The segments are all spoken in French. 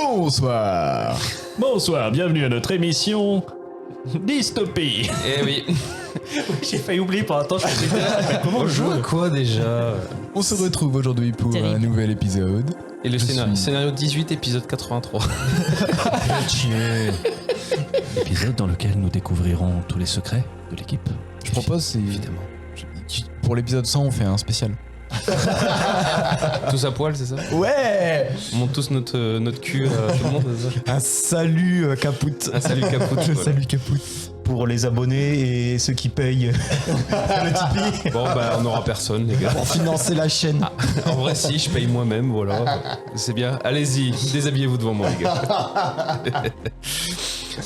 Bonsoir. Bonsoir, bienvenue à notre émission Dystopie. Eh oui. J'ai failli oublier pour un temps, je faisais comment On joue à quoi déjà? On se retrouve aujourd'hui pour un nouvel épisode. Et le scénario 18, épisode 83. Épisode dans lequel nous découvrirons tous les secrets de l'équipe. Je propose, c'est Évidemment. pour l'épisode 100, on fait un spécial. Tous à poil, c'est ça? Ouais. On monte tous notre cul à tout le monde, c'est ça? Un salut Caput. Un salut Caput. Voilà. Salut Caput. Pour les abonnés et ceux qui payent le Tipeee. Bon, bah, on n'aura personne, les gars. Pour financer la chaîne. En vrai, si, je paye moi-même, voilà. C'est bien. Allez-y, déshabillez-vous devant moi, les gars.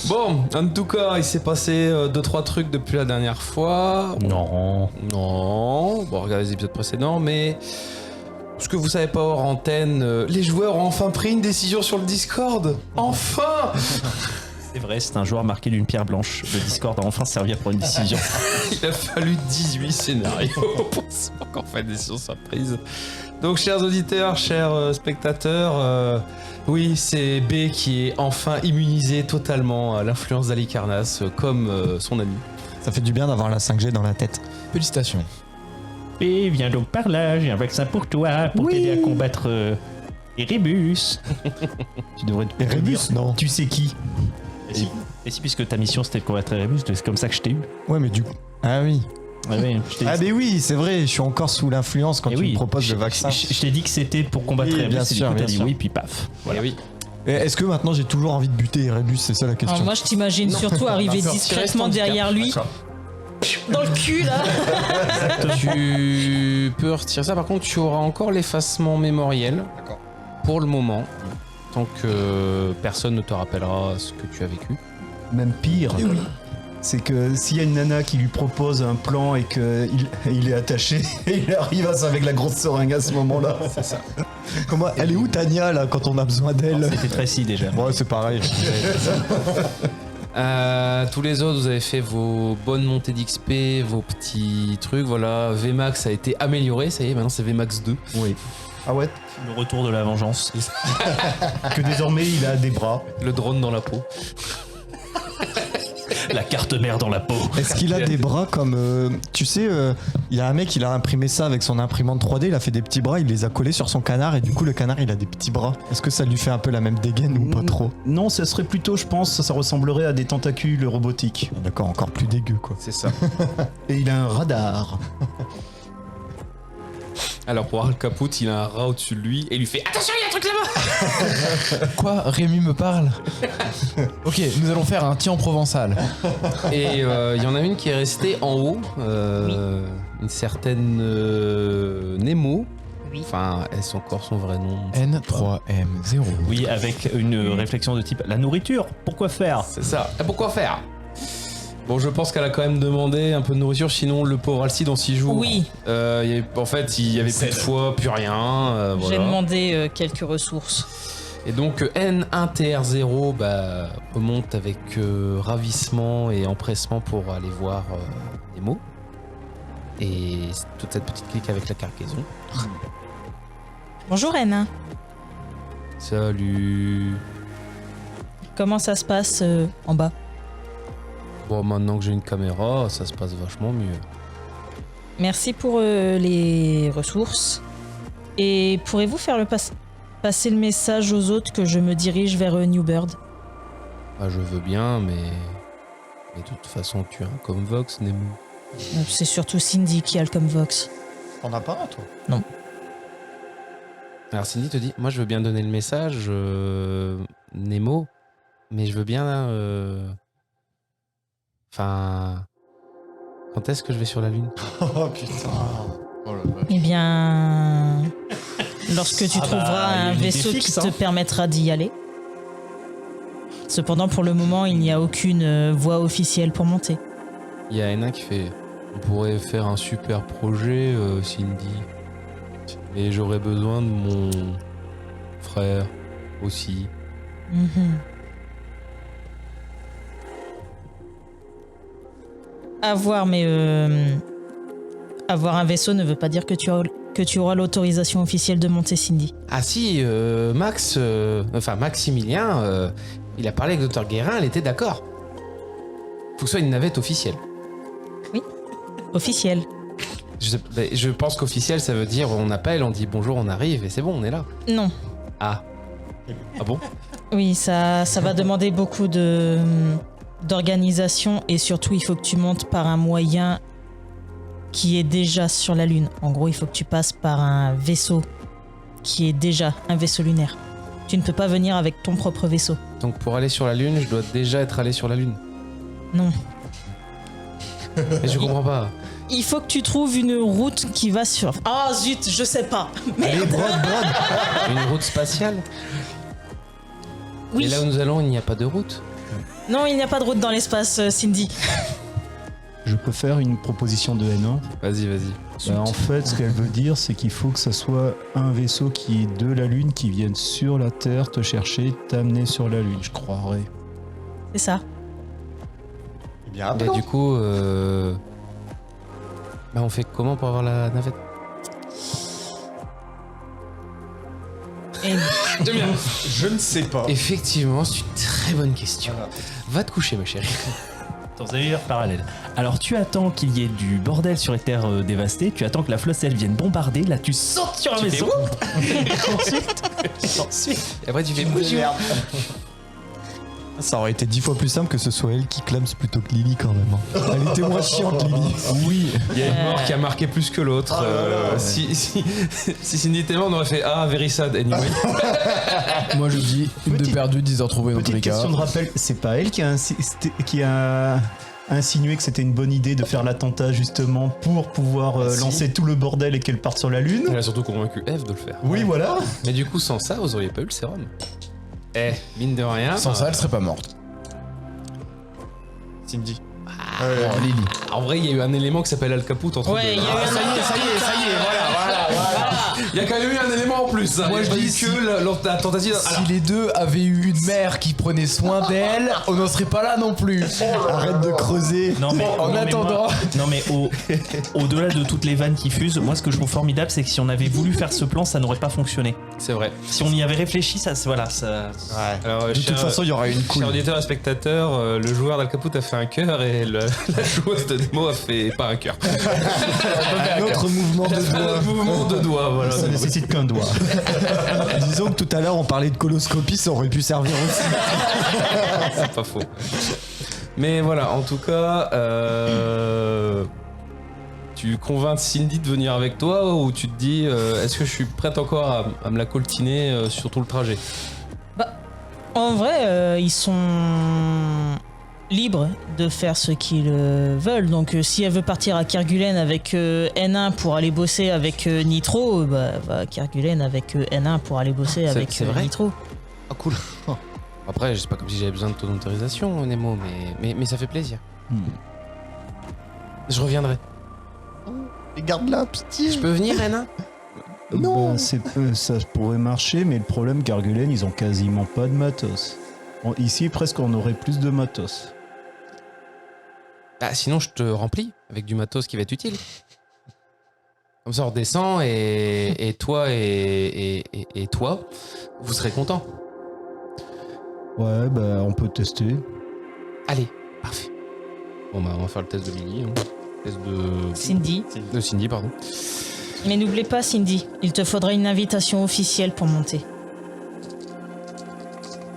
Bon, en tout cas, il s'est passé 2-3 trucs depuis la dernière fois. Non. Non. Bon, regardez les épisodes précédents, mais ce que vous savez pas hors antenne, les joueurs ont enfin pris une décision sur le Discord. Enfin. C'est vrai, c'est un joueur marqué d'une pierre blanche. Le Discord a enfin servi pour une décision. Il a fallu 18 scénarios pour qu'en fait des décisions soient prises. Donc, chers auditeurs, chers spectateurs, oui, c'est B qui est enfin immunisé totalement à l'influence d'Halicarnasse, comme son ami. Ça fait du bien d'avoir la 5G dans la tête. Félicitations. Et viens donc par là, j'ai un vaccin pour toi, pour t'aider à combattre Erebus. Tu devrais te Erebus, non. Tu sais qui? Et si, puisque ta mission c'était de combattre Erebus, c'est comme ça que je t'ai eu. Ouais, mais du coup. Ah oui. Ah oui, Ah, mais oui, c'est vrai, je suis encore sous l'influence quand tu me proposes le vaccin. Je t'ai dit que c'était pour combattre Oui, Erebus, bien et sûr, du coup t'as bien dit sûr. oui, puis paf. Voilà. Oui. Et est-ce que maintenant j'ai toujours envie de buter Erebus? C'est ça la question. Alors moi je t'imagine surtout arriver discrètement derrière lui, dans le cul là. Tu peux retirer ça, par contre, tu auras encore l'effacement mémoriel. D'accord. Pour le moment, tant que personne ne te rappellera ce que tu as vécu. Même pire, c'est que s'il y a une nana qui lui propose un plan et qu'il est attaché, il arrive avec la grosse seringue à ce moment-là. C'est ça. Comment elle est où Tania là quand on a besoin d'elle? C'était Tracy déjà. Ouais, c'est pareil. Tous les autres, vous avez fait vos bonnes montées d'XP, vos petits trucs. Voilà, VMAX a été amélioré, ça y est, maintenant c'est VMAX 2. Oui. Ah ouais, Le retour de la vengeance. que désormais il a des bras. Le drone dans la peau. La carte mère dans la peau. Est-ce qu'il a des bras comme... tu sais, il y a un mec, il a imprimé ça avec son imprimante 3D, il a fait des petits bras, il les a collés sur son canard et du coup le canard il a des petits bras. Est-ce que ça lui fait un peu la même dégaine ou pas trop? Non, ça serait plutôt, je pense, ça ressemblerait à des tentacules robotiques. D'accord, encore plus dégueu quoi. C'est ça. Et il a un radar. Alors pour Al Caput, il a un rat au-dessus de lui et il lui fait attention, il y a un truc là-bas. Quoi? Rémi me parle? Ok, nous allons faire un tian provençal. Et il y en a une qui est restée en haut, une certaine Nemo. Oui. Enfin, est-ce encore son vrai nom? N3M0. Oui, avec une réflexion de type la nourriture, pourquoi faire? C'est ça. Et pourquoi faire? Bon, je pense qu'elle a quand même demandé un peu de nourriture, sinon le pauvre Alcide dans 6 jours. Oui. En fait, il y avait plus de foie, plus rien. J'ai Voilà. demandé quelques ressources. Et donc N1TR0 remonte avec ravissement et empressement pour aller voir Nemo. Et toute cette petite clique avec la cargaison. Bonjour Anne. Salut. Comment ça se passe en bas? Bon, maintenant que j'ai une caméra, ça se passe vachement mieux. Merci pour les ressources. Et pourrez-vous faire passer le message aux autres que je me dirige vers New Bird? Ah, je veux bien, mais de toute façon, tu as un Comvox, Nemo. C'est surtout Cindy qui a le Comvox. T'en as pas un toi? Non. Alors Cindy te dit, moi je veux bien donner le message, Nemo, mais je veux bien... Enfin... Quand est-ce que je vais sur la Lune? Oh putain. Oh la vache. Eh bien... Lorsque tu Ah trouveras bah, il y a un une idée vaisseau fixe, qui te hein. permettra d'y aller. Cependant, pour le moment, il n'y a aucune voie officielle pour monter. Il y a Anna qui fait, on pourrait faire un super projet, Cindy. Et j'aurais besoin de mon frère aussi. Mhm. À voir, mais avoir un vaisseau ne veut pas dire que tu que tu auras l'autorisation officielle de monter Cindy. Ah si, Maximilien, il a parlé avec Dr Guérin, elle était d'accord. Faut que ce soit une navette officielle. Officielle. Je pense qu'officiel, ça veut dire on appelle, on dit bonjour, on arrive et c'est bon, on est là. Non. Ah. Ah bon? Oui, ça va demander beaucoup d'organisation et surtout il faut que tu montes par un moyen qui est déjà sur la Lune. En gros, il faut que tu passes par un vaisseau qui est déjà un vaisseau lunaire. Tu ne peux pas venir avec ton propre vaisseau. Donc pour aller sur la Lune, je dois déjà être allé sur la Lune. Non. Mais je comprends pas. Il faut que tu trouves une route qui va sur... Ah zut, je sais pas. Allez, brode. Une route spatiale? Oui. Et là où nous allons, il n'y a pas de route. Non, il n'y a pas de route dans l'espace, Cindy. Je peux faire une proposition de N1. Vas-y. En fait, ce qu'elle veut dire, c'est qu'il faut que ça soit un vaisseau qui est de la Lune, qui vienne sur la Terre te chercher, t'amener sur la Lune, je croirais. C'est ça. Eh bien, Bah, du coup, on fait comment pour avoir la navette? Et je ne sais pas. Effectivement, c'est une très bonne question. Voilà. Va te coucher, ma chérie. Dans un univers parallèle. Alors tu attends qu'il y ait du bordel sur les terres dévastées, tu attends que la flottille vienne bombarder, là tu sautes sur un vaisseau. Ensuite, Et après, tu fais bouger. Ça aurait été 10 fois plus simple que ce soit elle qui clame plutôt que Lily quand même. Elle était moins chiante, Lily. Oui, il y a une mort qui a marqué plus que l'autre. Si Cindy était mort, on aurait fait ah, very sad anyway. Moi je dis une de perdue, 10 heures trouvées dans tous Petite les cas. question de rappel, c'est pas elle qui a insinué que c'était une bonne idée de faire l'attentat justement pour pouvoir lancer tout le bordel et qu'elle parte sur la Lune? Elle a surtout convaincu Eve de le faire. Oui, voilà. Mais du coup, sans ça, vous auriez pas eu le sérum. Mine de rien. Sans ça, elle serait pas morte. Cindy. Oh, Lily. En vrai, il y a eu un élément qui s'appelle Al Caput entre ouais, deux. il y a eu un... Ça y est, voilà. Il y a quand même eu un élément en plus. Hein. Moi, je dis que la tentative. Si les deux avaient eu une mère qui prenait soin d'elle, on n'en serait pas là non plus. Arrête de creuser. non mais En attendant. au-delà de toutes les vannes qui fusent, moi ce que je trouve formidable c'est que si on avait voulu faire ce plan, ça n'aurait pas fonctionné. C'est vrai. Si on y avait réfléchi, ça. Alors, De toute façon, il y aura une Cher couille. auditeur et spectateur, le joueur d'Al Caput a fait un cœur et la joueuse de démo a fait pas un cœur. Un autre mouvement de doigt. Un mouvement de doigt, voilà. Ça nécessite qu'un doigt. Disons que tout à l'heure, on parlait de coloscopie, ça aurait pu servir aussi. C'est pas faux. Mais voilà, en tout cas, tu convaincs Cindy de venir avec toi ou tu te dis est-ce que je suis prête encore à me la coltiner sur tout le trajet? En vrai, ils sont libres de faire ce qu'ils veulent. Donc si elle veut partir à Kerguelen avec N1 pour aller bosser avec Nitro, bah va à Kerguelen avec N1 pour aller bosser avec c'est vrai Nitro. Ah cool. Après, je sais pas comme si j'avais besoin de ton autorisation, Nemo, mais ça fait plaisir. Je reviendrai. Regarde-la, petit. Je peux venir, N1? Non. Ça pourrait marcher, mais le problème, Kerguelen, ils ont quasiment pas de matos. Ici, presque, on aurait plus de matos. Ah, sinon, je te remplis avec du matos qui va être utile. Comme ça, on redescend et toi et toi, vous serez contents. Ouais, bah, on peut tester. Allez, parfait. Bon, bah, on va faire le test de Lily. Hein. Test de Cindy, pardon. Mais n'oublie pas Cindy, il te faudra une invitation officielle pour monter.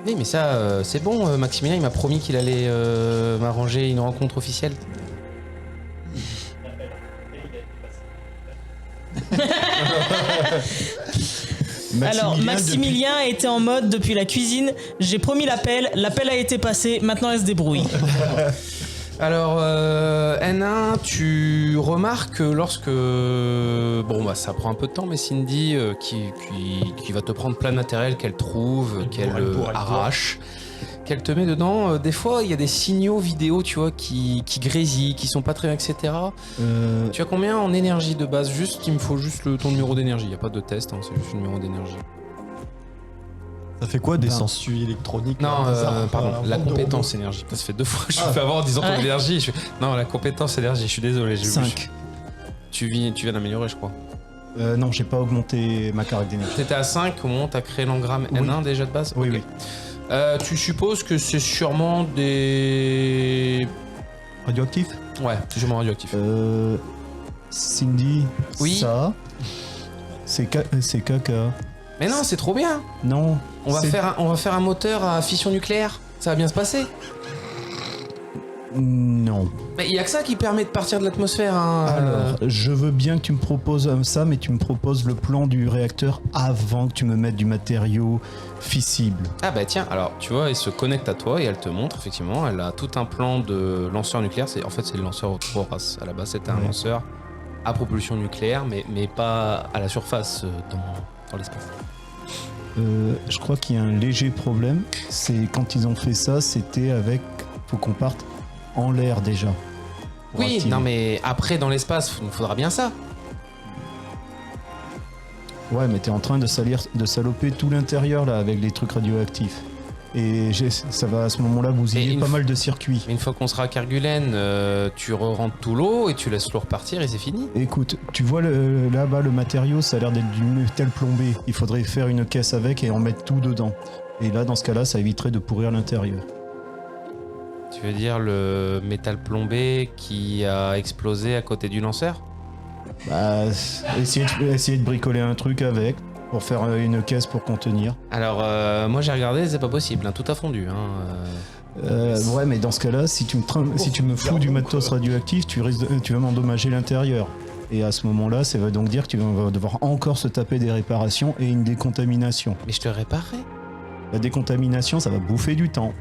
Oui, mais ça, c'est bon. Maximilien, il m'a promis qu'il allait m'arranger une rencontre officielle. Alors, Maximilien était en mode depuis la cuisine. J'ai promis l'appel a été passé, maintenant elle se débrouille. Alors, N1, tu remarques que lorsque... Bon, bah, ça prend un peu de temps, mais Cindy, qui va te prendre plein de matériel qu'elle trouve, qu'elle arrache, qu'elle te met dedans, des fois, il y a des signaux vidéo, tu vois, qui grésillent, qui sont pas très bien, etc. Tu as combien en énergie de base? Juste, il me faut juste ton numéro d'énergie. Il n'y a pas de test, hein, c'est juste le numéro d'énergie. Ça fait quoi des sangsues électroniques? Non, là, pardon, bizarre. la compétence énergie. Ça fait 2 fois que je me fais avoir en disant ton énergie. Non, la compétence énergie, je suis désolé. 5. Tu viens d'améliorer, je crois. Non, j'ai pas augmenté ma carte d'énergie. T'étais à 5 au moment où t'as créé l'engramme Oui. N1 déjà de base? Oui, Ok. oui. Tu supposes que c'est sûrement des... Radioactif Ouais, c'est sûrement radioactif. Cindy, Oui. ça, c'est caca. Mais non, c'est trop bien. Non. On va c'est- faire un moteur à fission nucléaire. Ça va bien se passer. Non. Mais il y a que ça qui permet de partir de l'atmosphère. Hein. Alors, je veux bien que tu me proposes ça, mais tu me proposes le plan du réacteur avant que tu me mettes du matériau fissible. Ah bah tiens, alors tu vois, elle se connecte à toi et elle te montre effectivement, elle a tout un plan de lanceur nucléaire. En fait, c'est le lanceur Horas. À la base, c'était un Ouais. lanceur à propulsion nucléaire, mais pas à la surface, dans l'espace. Je crois qu'il y a un léger problème. C'est quand ils ont fait ça, c'était avec. Faut qu'on parte en l'air déjà. pour Oui, activer. non mais après dans l'espace, il nous faudra bien ça. Ouais, mais t'es en train de saloper tout l'intérieur là avec les trucs radioactifs. Et ça va à ce moment-là Et bousiller une pas f- mal de circuits. Mais une fois qu'on sera à Kerguelen, tu rentres tout l'eau et tu laisses l'eau repartir et c'est fini. Écoute, tu vois là-bas le matériau, ça a l'air d'être du métal plombé. Il faudrait faire une caisse avec et en mettre tout dedans. Et là, dans ce cas-là, ça éviterait de pourrir l'intérieur. Tu veux dire le métal plombé qui a explosé à côté du lanceur? Bah, essayer de bricoler un truc avec pour faire une caisse pour contenir. Alors moi j'ai regardé, c'est pas possible, hein, tout a fondu. Ouais, mais dans ce cas-là, si tu me fous du matos radioactif, tu vas m'endommager l'intérieur. Et à ce moment-là, ça va donc dire que tu vas devoir encore se taper des réparations et une décontamination. Mais je te réparerai. La décontamination, ça va bouffer du temps.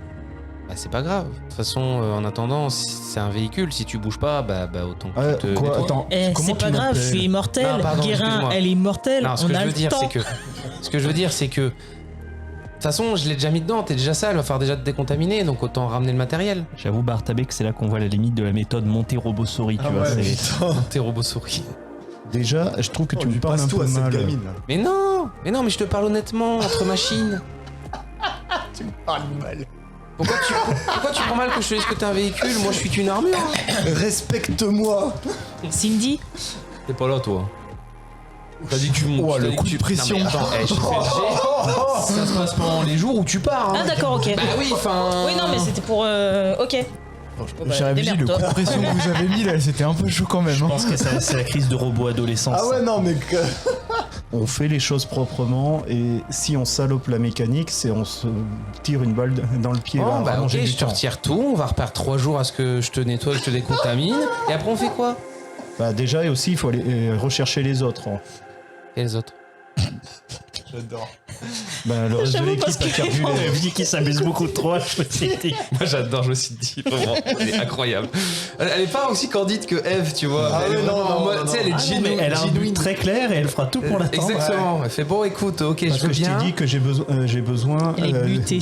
Bah c'est pas grave. De toute façon, en attendant, si c'est un véhicule, si tu bouges pas, bah autant que tu te Quoi nettoies. Attends, Eh, comment c'est tu pas grave, je m'appelles suis immortel. Non, pardon, Guérin, excuse-moi. elle est immortelle. Non, ce On que je a veux le dire, temps. c'est que. Ce que je veux dire, c'est que. De toute façon, je l'ai déjà mis dedans, t'es déjà sale, va falloir déjà te décontaminer, donc autant ramener le matériel. J'avoue, Bartabé, que c'est là qu'on voit la limite de la méthode Monterobosori, tu vois. c'est- T'es robot souris. Déjà, je trouve que tu me lui parles passes un tout peu à cette mal. gamine là. Mais non, mais je te parle honnêtement, entre machines. Pourquoi tu prends mal que je te dise que t'es un véhicule? Moi, je suis une armure. Respecte-moi. Cindy, T'es pas là, toi. T'as dit que tu montes. Oh, t'as le dit coup que de pression. Non, mais attends, j'ai fait le jet. Ça se passe pendant les jours où tu pars. Hein. ah d'accord, ok. Bah oui, enfin. Oui, non, mais c'était pour. Ok. bah, J'ai révisé le démerde-toi. coup de pression que vous avez mis là, c'était un peu chaud quand même. Je hein. pense que c'est la crise de robot adolescence. Ah ouais, non, mais On fait les choses proprement et si on salope la mécanique, c'est on se tire une balle dans le pied. Bon, on va bah ok, manger du je te temps. retire tout, on va repartir 3 jours à ce que je te nettoie, que je te décontamine, et après on fait quoi? Bah déjà et aussi il faut aller rechercher les autres. Hein. Et les autres? j'adore. Bah le reste de J'avoue, parce l'équipe a que- Kerguelen. On a vu qu'il s'amuse beaucoup trop, je me suis dit. Moi j'adore, je me suis dit, vraiment, elle est incroyable. Elle est pas aussi candide que Eve, tu vois. Ah Elle est ouais, non, vraiment en non, mode, non, tu sais, elle est Ah non, mais elle a un but genuine. très clair et elle fera tout pour l'atteindre. Exactement, elle fait bon, écoute, ok, Parce je veux que je t'ai bien. dit que j'ai besoin Elle est butée,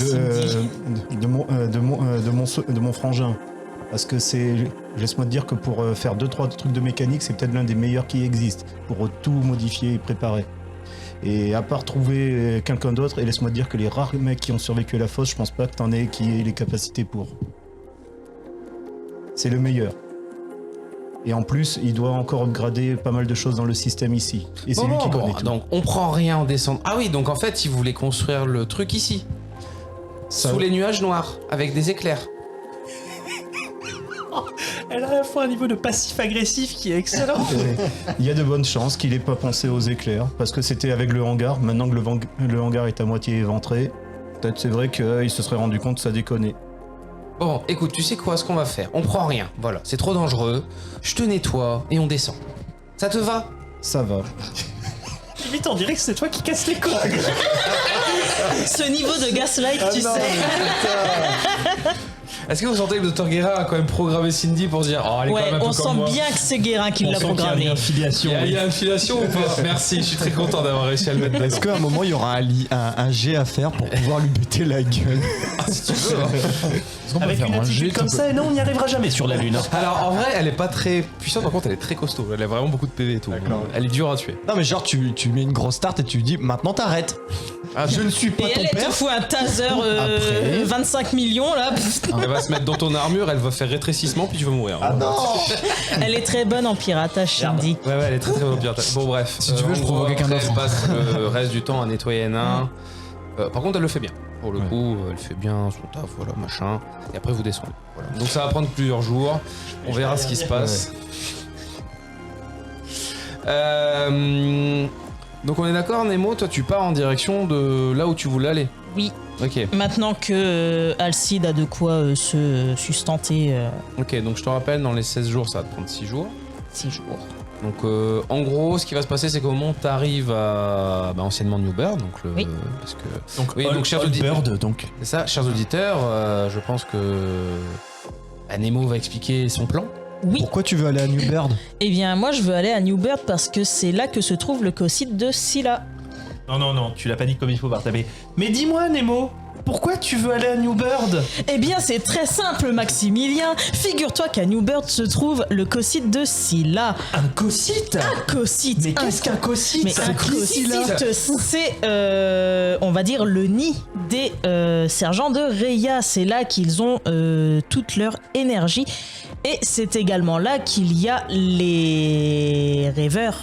de mon frangin. Parce que c'est, laisse-moi te dire que pour faire 2-3 trucs de mécanique, c'est peut-être l'un des meilleurs qui existent pour tout modifier et préparer. Et à part trouver quelqu'un d'autre, et laisse-moi te dire que les rares mecs qui ont survécu à la fosse, je pense pas que t'en aies qui aient les capacités pour. C'est le meilleur. Et en plus, il doit encore upgrader pas mal de choses dans le système ici. Et c'est lui qui connaît tout. donc on prend rien en descendant. Ah oui, donc en fait, il voulait construire le truc ici, Ça- sous les nuages noirs, avec des éclairs. Elle a à la fois un niveau de passif-agressif qui est excellent. Il y a de bonnes chances qu'il ait pas pensé aux éclairs, parce que c'était avec le hangar. Maintenant que le hangar est à moitié éventré, peut-être c'est vrai qu'il se serait rendu compte que ça déconnait. Bon, écoute, tu sais quoi, ce qu'on va faire? On prend rien, voilà, c'est trop dangereux. Je te nettoie et on descend. Ça te va? Ça va. Limite, on dirait que c'est toi qui casses les couilles. Ce niveau de gaslight, tu sais. Est-ce que vous sentez que le Dr Guérin a quand même programmé Cindy pour dire oh, elle est quand Ouais, même un peu on comme sent moi. bien que c'est Guérin qui On l'a sent qu'il y a programmé. une affiliation. Il y a une filiation ou pas? Merci, je suis très content d'avoir réussi à le mettre Est-ce dedans. qu'à un moment il y aura un jet à faire pour pouvoir lui buter la gueule? Si tu veux, hein. Est-ce qu'on peut Avec faire une un jet attitude comme tout ça, et non, on n'y arrivera jamais sur la Lune. Alors en vrai, elle est pas très puissante, par contre, elle est très costaud. Elle a vraiment beaucoup de PV et tout. D'accord. Elle est dure à tuer. Non mais genre tu mets une grosse start et tu lui dis maintenant t'arrêtes. Ah, Je ne suis pas Et ton elle te père. fout un taser Après. 25 millions là. Elle va se mettre dans ton armure, elle va faire rétrécissement, puis tu vas mourir. Ah non. Elle est très bonne en piratage, Shindy. Ouais, elle est très très bonne piratage. Bon, bref. Si tu veux, je en gros, provoque quelqu'un après, d'autre. Elle passe le reste du temps à nettoyer N1. Par contre, elle le fait bien. Pour le coup, elle fait bien son taf, voilà, machin. Et après, vous descendez. Voilà. Donc, ça va prendre plusieurs jours. On verra ce qui se passe. Donc, on est d'accord, Nemo, toi, tu pars en direction de là où tu voulais aller. Oui. Ok. Maintenant que Alcide a de quoi se sustenter Ok, donc je te rappelle, dans les 16 jours, ça va te prendre 6 jours. 6 jours. Donc en gros, ce qui va se passer, c'est qu'au moment où tu arrives à anciennement Newburn, donc Oui. parce que Donc, oui, donc chers auditeurs, Bird, donc. c'est ça, chers auditeurs, je pense que Nemo va expliquer son plan. Oui. Pourquoi tu veux aller à New Bird? Eh bien, moi, je veux aller à New Bird parce que c'est là que se trouve le cocyte de Scylla. Non, tu l'as pas dit comme il faut, Bartabé. Mais dis-moi, Nemo, pourquoi tu veux aller à New Bird? Eh bien, c'est très simple, Maximilien. Figure-toi qu'à New Bird se trouve le cocyte de Scylla. Un cocyte? Un cocyte. Mais qu'est-ce qu'un cocyte? Mais un cocyte, c'est, on va dire, le nid des sergents de Rhea. C'est là qu'ils ont toute leur énergie. Et c'est également là qu'il y a les rêveurs.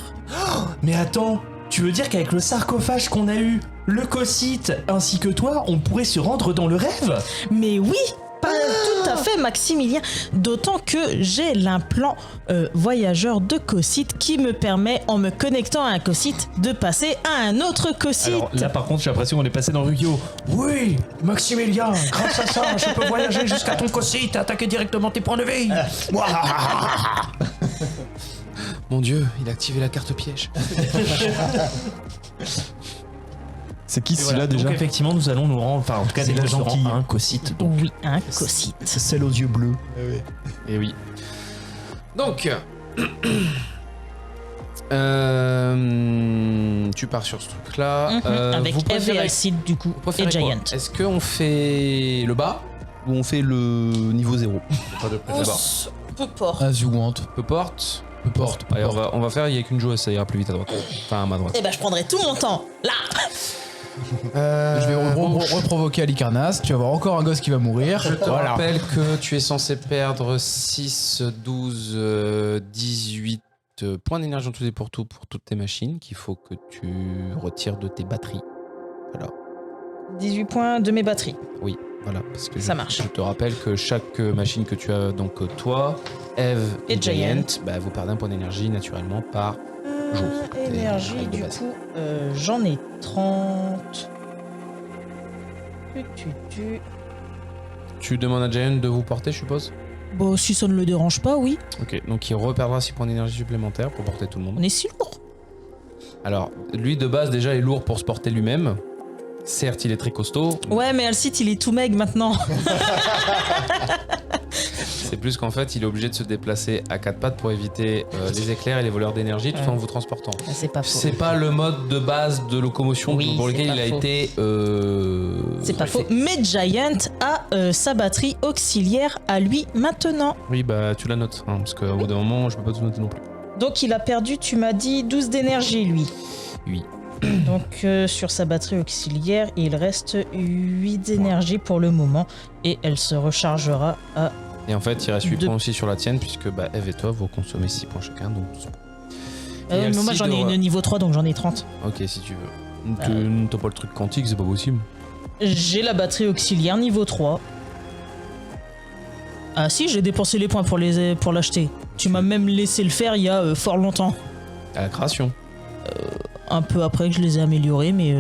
Mais attends, tu veux dire qu'avec le sarcophage qu'on a eu, le cocyte ainsi que toi, on pourrait se rendre dans le rêve? Mais oui, pas tout à fait, Maximilien. D'autant que j'ai l'implant voyageur de cocyte qui me permet, en me connectant à un cocyte, de passer à un autre cocyte. Alors là, par contre, j'ai l'impression qu'on est passé dans Yu-Gi-Oh! Oui, Maximilien, grâce à ça, je peux voyager jusqu'à ton cocyte et attaquer directement tes points de vie. Mon Dieu, il a activé la carte piège. C'est qui Et voilà, celui-là déjà? donc effectivement, nous allons nous rendre, enfin en tout cas, C'est nous la serons gentille. à un cocyte. Donc. Oui, un cocyte. C'est celle aux yeux bleus. Et oui. Donc, tu pars sur ce truc-là. Avec vous Eve et préférez- Alcide, du coup, vous préférez et quoi Giant. Est-ce qu'on fait le bas ou on fait le niveau 0? Pas de préférence. Peu port. As you want. Peu porte. Peu porte. Allez, on va faire, il n'y a qu'une joueuse, ça ira plus vite à droite. Enfin, à ma droite. Eh ben, je prendrai tout mon temps. Là. Je vais reprovoquer Alicarnas. Tu vas avoir encore un gosse qui va mourir. Je te rappelle que tu es censé perdre 6, 12, 18 points d'énergie en tout et pour tout pour toutes tes machines qu'il faut que tu retires de tes batteries. Voilà. 18 points de mes batteries. Oui, voilà. Parce que Ça je, marche. Je te rappelle que chaque machine que tu as, donc toi, Eve et Giant. Giant, bah, vous perdez un point d'énergie naturellement par jour. Énergie, règles de du base. coup, j'en ai 30. Tu demandes à Giant de vous porter, je suppose? Bon, si ça ne le dérange pas, oui. Ok, donc il reperdra 6 points d'énergie supplémentaires pour porter tout le monde. On est si lourd. Alors, lui de base déjà est lourd pour se porter lui-même. Certes, il est très costaud. Ouais, mais Alcide, il est tout meg maintenant. C'est plus qu'en fait, il est obligé de se déplacer à quatre pattes pour éviter les éclairs et les voleurs d'énergie tout en vous transportant. C'est pas faux. C'est pas le mode de base de locomotion Oui, pour c'est lequel pas il a faux. été. C'est pas faux. Mais Giant a sa batterie auxiliaire à lui maintenant. Oui, bah tu la notes, hein, parce qu'au bout d'un moment, je peux pas tout noter non plus. Donc il a perdu, tu m'as dit, 12 d'énergie, lui. Oui. Donc sur sa batterie auxiliaire, il reste 8 d'énergie pour le moment. Et elle se rechargera à... Et en fait, il reste 8 Deux. points aussi sur la tienne, puisque bah, Eve et toi, vous consommez 6 points chacun, donc 12 points. Et mais moi Alcide j'en ai aura- une niveau 3, donc j'en ai 30. Ok, si tu veux. T'as pas le truc quantique, c'est pas possible. J'ai la batterie auxiliaire niveau 3. Ah si, j'ai dépensé les points pour l'acheter. Tu m'as même laissé le faire il y a fort longtemps. À la création. Un peu après que je les ai améliorés, mais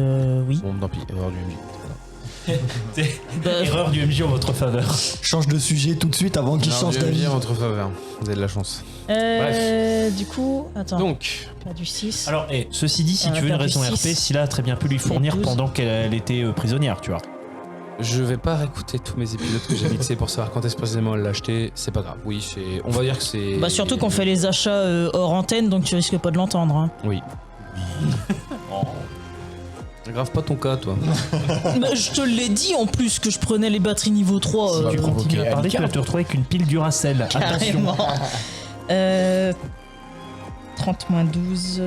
oui. Bon, tant pis, erreur du MJ. Bah, Erreur du MJ en votre faveur. Change de sujet tout de suite avant qu'il change d'avis. en votre faveur. Vous avez de la chance. du coup, attends. Donc, Perdu 6. Alors, ceci dit, si On a tu veux une perdu raison six. RP, Scylla a très bien pu lui fournir 12. pendant qu'elle était prisonnière, tu vois. je vais pas réécouter tous mes épisodes que j'ai mixés pour savoir quand est-ce précisément elle l'a acheté. C'est pas grave. Oui, c'est. On va dire que c'est. Bah surtout qu'on fait les achats hors antenne, donc tu risques pas de l'entendre. Hein. Oui. C'est grave pas ton cas, toi. Bah, je te l'ai dit en plus que je prenais les batteries niveau 3. Si tu continues provoquer à parler, tu vas Alicarne. te retrouver avec une pile Duracell. Attention. Carrément. 30 moins 12.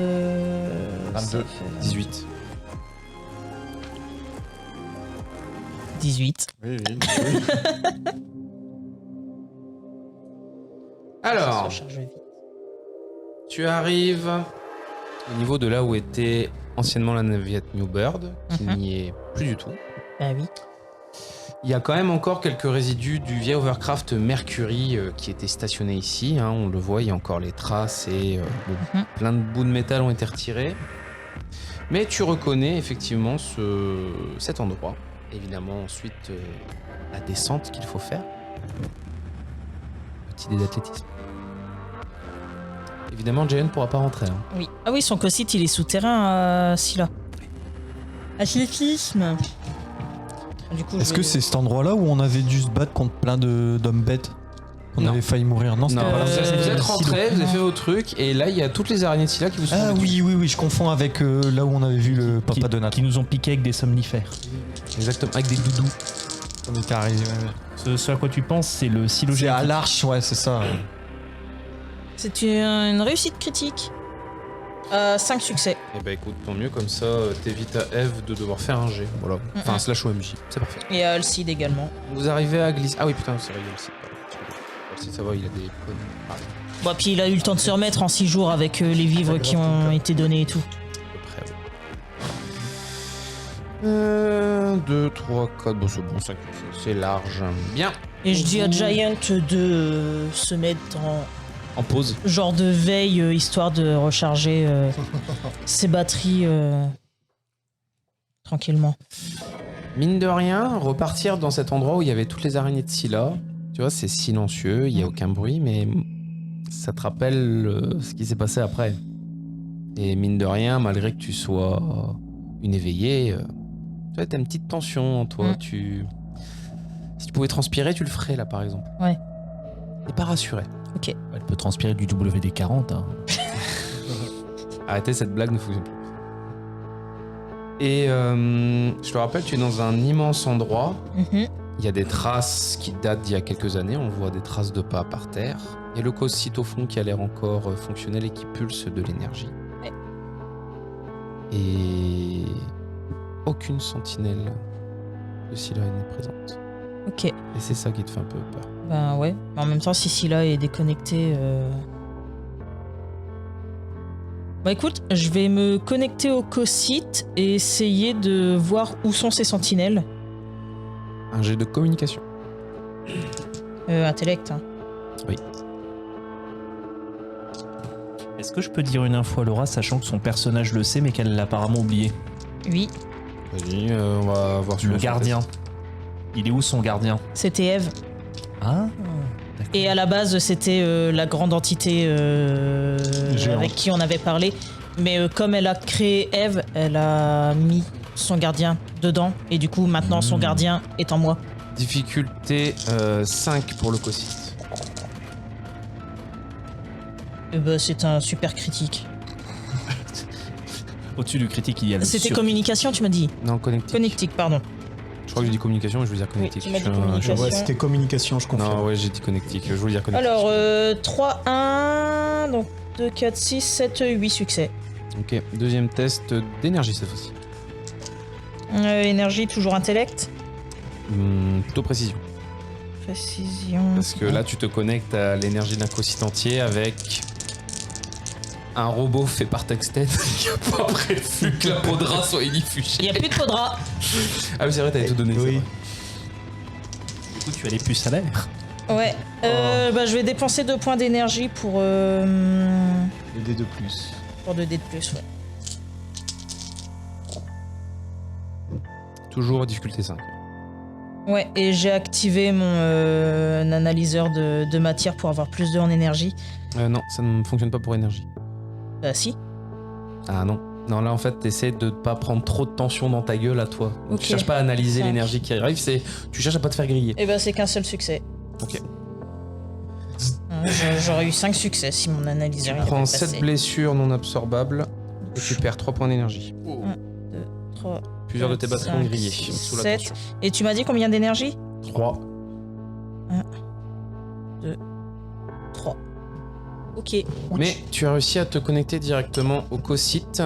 22. 18. 18. Alors, Ça se recharge vite. tu arrives au niveau de là où était anciennement la navette New Bird, qui Mhm. n'y est plus du tout. Bah oui. Il y a quand même encore quelques résidus du vieil Overcraft Mercury qui était stationné ici. Hein, on le voit, il y a encore les traces et Mhm. plein de bouts de métal ont été retirés. Mais tu reconnais effectivement cet endroit. Évidemment, ensuite, la descente qu'il faut faire. Petit dé d'athlétisme. Évidemment, Jalen ne pourra pas rentrer. Hein. Oui. Ah oui, son cossite, il est souterrain, Scylla. Athlétisme. Du coup, Est-ce je que vais- c'est cet endroit-là où on avait dû se battre contre plein d'hommes bêtes? On Non. avait failli mourir. Non, c'était Non, pas là. vous êtes le rentrés, silo. vous avez fait vos trucs, et là, il y a toutes les araignées de Scylla qui vous sont Ah tombées oui, je confonds avec là où on avait vu le papa de Nat. Qui nous ont piqué avec des somnifères. dessus. Exactement, avec des doudous. On était arrivé. Ce à quoi tu penses, c'est le silo C'est à génétique. l'arche, ouais, c'est ça. C'est une réussite critique. 5 succès. Eh ben écoute, tant mieux, comme ça, t'évites à Eve de devoir faire un jet. Voilà. Enfin, slash OMJ, c'est parfait. Et à Alcide également. Vous arrivez à glisser. Ah oui, putain, c'est vrai, il y a le site. Le site, ça va, il a des codes. Ah, Bon, puis il a eu le temps de se remettre en 6 jours avec les vivres qui ont été donnés et tout. à peu près, ouais. 1, 2, 3, 4. Bon, c'est bon, 5. C'est large. Bien. Et je dis à Giant de se mettre En pause. en genre de veille, histoire de recharger ses batteries tranquillement. Mine de rien, repartir dans cet endroit où il y avait toutes les araignées de Scylla. Tu vois, c'est silencieux, il n'y a aucun bruit, mais ça te rappelle ce qui s'est passé après. Et mine de rien, malgré que tu sois une éveillée, tu vois, t'as une petite tension en toi. Mm. Si tu pouvais transpirer, tu le ferais là, par exemple. Ouais. T'es pas rassuré. Elle peut transpirer du WD-40. Hein. Arrêtez, cette blague ne fonctionne plus. Et je te rappelle, tu es dans un immense endroit. Mhm. Il y a des traces qui datent d'il y a quelques années. On voit des traces de pas par terre. Il y a le cossite au fond qui a l'air encore fonctionnel et qui pulse de l'énergie. Ouais. Et aucune sentinelle de Scylla n'est présente. Ok. Et c'est ça qui te fait un peu peur. Ben ouais. Mais en même temps, si Scylla est déconnecté. Bah écoute, je vais me connecter au cossite et essayer de voir où sont ces sentinelles. Un jet de communication. Intellect. Hein. Est-ce que je peux dire une info à Laura, sachant que son personnage le sait, mais qu'elle l'a apparemment oublié? Oui, Vas-y, on va voir sur Le gardien. Il est où son gardien? c'était Eve. Ah. Et à la base, c'était la grande entité Géante. avec qui on avait parlé. Mais comme elle a créé Eve, elle a mis son gardien dedans. Et du coup, maintenant, son gardien est en moi. Difficulté 5 pour le cossite. Et bah, c'est un super critique. Au-dessus du critique, il y a le C'était sur- communication, tu m'as dit. Non, connectique. Connectique, pardon. Je crois que j'ai dit communication, mais je veux dire connectique. tu m'as dit Je suis un- communication. Ouais, c'était communication, je confirme. Non, ouais, j'ai dit connectique. Je voulais dire connectique. Alors, 3, 1, donc 2, 4, 6, 7, 8 succès. Ok, deuxième test d'énergie cette fois-ci. Énergie, toujours intellect. Plutôt précision. Précision. Parce que là, tu te connectes à l'énergie d'un cossite entier avec un robot fait par Texted qui a pas prévu que la peau de rat soit Il inifugée. n'y a plus de podra. Ah oui, c'est vrai, t'avais tout donné. Oui. c'est vrai. Du coup, tu as les puces à l'air. Ouais. Bah, je vais dépenser 2 points d'énergie pour 2 dés de plus. 2 dés de plus, ouais. Toujours difficulté 5. Ouais, et j'ai activé mon analyseur de matière pour avoir plus 2 en énergie. Non, ça ne fonctionne pas pour énergie. Bah si. Ah non. Non, là en fait, t'essaies de pas prendre trop de tension dans ta gueule à toi. Donc, Ok. Tu cherches pas à analyser 5. l'énergie qui arrive, tu cherches à pas te faire griller. Et bah c'est qu'un seul succès. Ok. J'aurais eu 5 succès si mon analyseur Tu il avait prends passé. 7 blessures non absorbables et tu perds 3 points d'énergie. 3. Plusieurs de tes batteries ont 5, grillé 6, sous la 7. tension. Et tu m'as dit combien d'énergie? 3. 3. Ok. Mais tu as réussi à te connecter directement au cossite.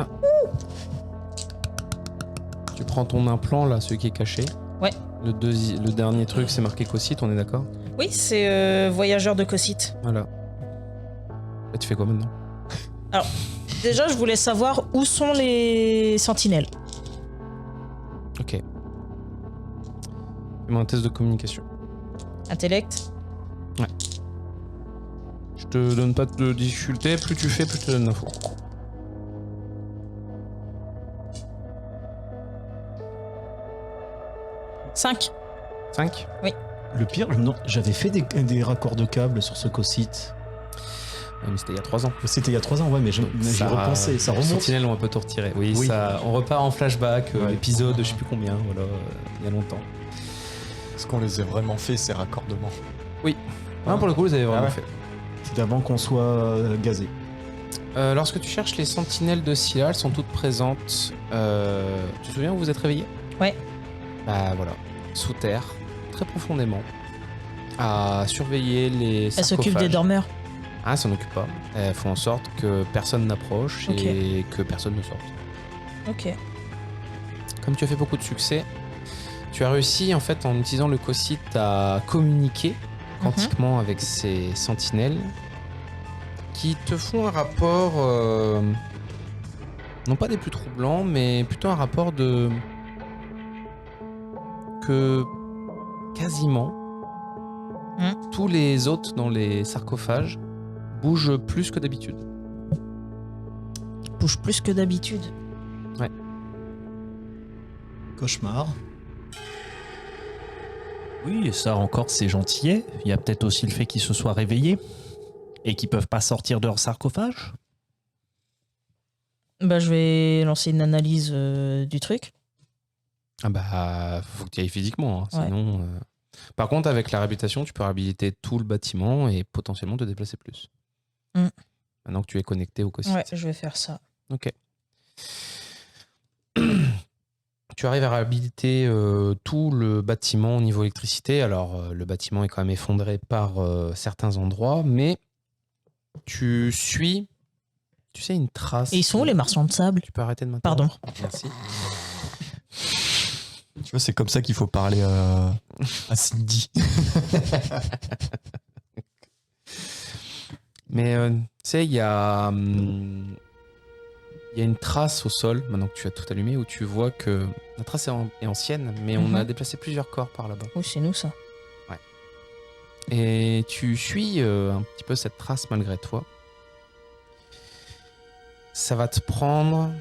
Tu prends ton implant là, celui qui est caché. Ouais. Le dernier truc, c'est marqué cossite, on est d'accord? Oui, c'est voyageur de cossite. Voilà. Bah, tu fais quoi maintenant? Déjà, je voulais savoir où sont les sentinelles. Ok. Fais-moi un test de communication. Intellect. Je te donne pas de difficulté, plus tu fais, plus je te donne d'infos. 5. 5. Le pire, non, j'avais fait des raccords de câbles sur ce co-site. Mais c'était il y a 3 ans. C'était il y a 3 ans, ouais, mais j'ai repensé, ça les remonte. Sentinelles, on va pas tout retirer. Oui, Oui. ça, on repart en flashback, Ouais. épisode, je sais plus combien, voilà, il y a longtemps. Est-ce qu'on les a vraiment fait ces raccordements? Non, pour le coup, vous avez vraiment ouais. fait. C'était avant qu'on soit gazé. Lorsque tu cherches les sentinelles de Scylla, elles sont toutes présentes. Tu te souviens où vous êtes réveillé? Ouais. Bah voilà, sous terre, très profondément, à surveiller les Elle sarcophages. s'occupe des dormeurs. Ah, elles s'en occupent pas. Elles font en sorte que personne n'approche Ok. et que personne ne sorte. Ok. Comme tu as fait beaucoup de succès, tu as réussi en fait en utilisant le co-site à communiquer quantiquement avec ces sentinelles qui te font un rapport, non pas des plus troublants, mais plutôt un rapport de que quasiment tous les hôtes dans les sarcophages bougent plus que d'habitude. Bouge plus que d'habitude. Cauchemar. Oui, et ça encore, c'est gentillet. Il y a peut-être aussi le fait qu'ils se soient réveillés et qu'ils peuvent pas sortir de leur sarcophage. Bah, je vais lancer une analyse du truc. Ah bah, faut que tu y ailles physiquement, hein, Ouais. sinon... Par contre, avec la réhabilitation, tu peux réhabiliter tout le bâtiment et potentiellement te déplacer plus. Mm. Maintenant que tu es connecté au co-site. Ouais, je vais faire ça. Ok. Tu arrives à réhabiliter tout le bâtiment au niveau électricité. Alors, le bâtiment est quand même effondré par certains endroits, mais tu suis, tu sais, une trace. Et ils sont où les marchands de sable? Tu peux arrêter de Pardon. m'interrompre. Merci. Tu vois, c'est comme ça qu'il faut parler à Cindy. Mais tu sais, il y a une trace au sol, maintenant que tu as tout allumé, où tu vois que la trace est ancienne, mais on a déplacé plusieurs corps par là-bas. Oui, c'est nous ça. Et tu suis un petit peu cette trace malgré toi. Ça va te prendre